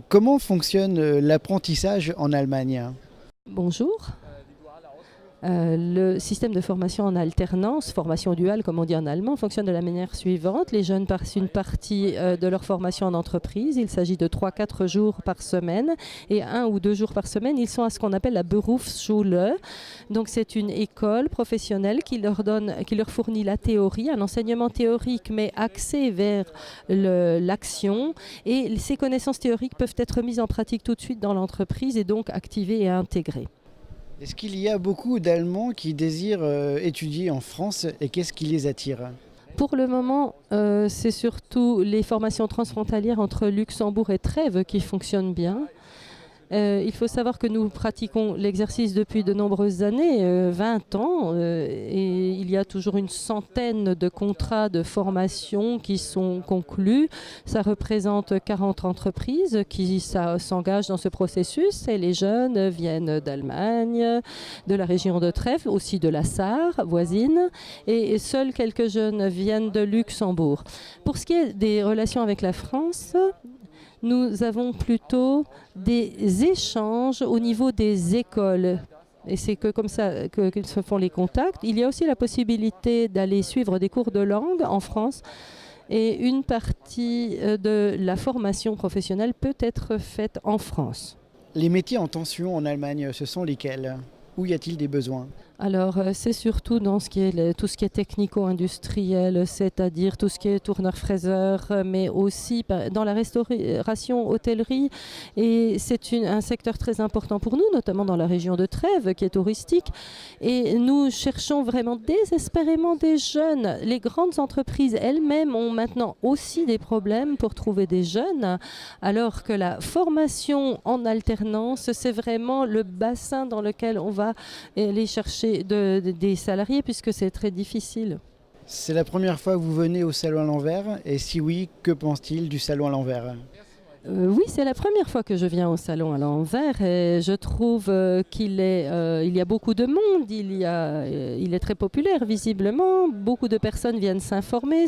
Comment fonctionne l'apprentissage en Allemagne? Bonjour. Le système de formation en alternance, formation duale comme on dit en allemand, fonctionne de la manière suivante. Les jeunes passent une partie de leur formation en entreprise. Il s'agit de 3-4 jours par semaine et 1 ou 2 jours par semaine. Ils sont à ce qu'on appelle la Berufsschule. Donc c'est une école professionnelle qui leur fournit la théorie, un enseignement théorique mais axé vers l'action. Et ces connaissances théoriques peuvent être mises en pratique tout de suite dans l'entreprise et donc activées et intégrées. Est-ce qu'il y a beaucoup d'Allemands qui désirent étudier en France et qu'est-ce qui les attire? Pour le moment, c'est surtout les formations transfrontalières entre Luxembourg et Trèves qui fonctionnent bien. Il faut savoir que nous pratiquons l'exercice depuis de nombreuses années, 20 ans, et il y a toujours une centaine de contrats de formation qui sont conclus. Ça représente 40 entreprises qui s'engagent dans ce processus et les jeunes viennent d'Allemagne, de la région de Trèves, aussi de la Sarre voisine, et seuls quelques jeunes viennent de Luxembourg. Pour ce qui est des relations avec la France, nous avons plutôt des échanges au niveau des écoles. Et c'est que comme ça qu'ils se font les contacts. Il y a aussi la possibilité d'aller suivre des cours de langue en France. Et une partie de la formation professionnelle peut être faite en France. Les métiers en tension en Allemagne, ce sont lesquels? Où y a-t-il des besoins? Alors, c'est surtout dans tout ce qui est technico-industriel, c'est-à-dire tout ce qui est tourneur-fraiseur, mais aussi dans la restauration, hôtellerie. Et c'est un secteur très important pour nous, notamment dans la région de Trèves, qui est touristique. Et nous cherchons vraiment désespérément des jeunes. Les grandes entreprises elles-mêmes ont maintenant aussi des problèmes pour trouver des jeunes, alors que la formation en alternance, c'est vraiment le bassin dans lequel on va aller chercher des salariés puisque c'est très difficile. C'est la première fois que vous venez au Salon à l'envers et si oui, que pense-t-il du Salon à l'envers? Oui, c'est la première fois que je viens au Salon à l'envers et je trouve il y a beaucoup de monde, il est très populaire visiblement, beaucoup de personnes viennent s'informer,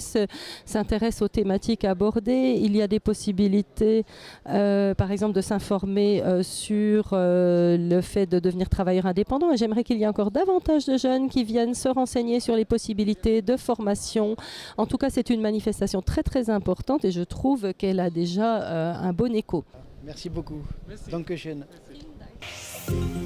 s'intéressent aux thématiques abordées, il y a des possibilités par exemple de s'informer sur le fait de devenir travailleur indépendant et j'aimerais qu'il y ait encore davantage de jeunes qui viennent se renseigner sur les possibilités de formation. En tout cas, c'est une manifestation très très importante et je trouve qu'elle a déjà un bon écho. Merci beaucoup. Merci. Dankeschön. Merci.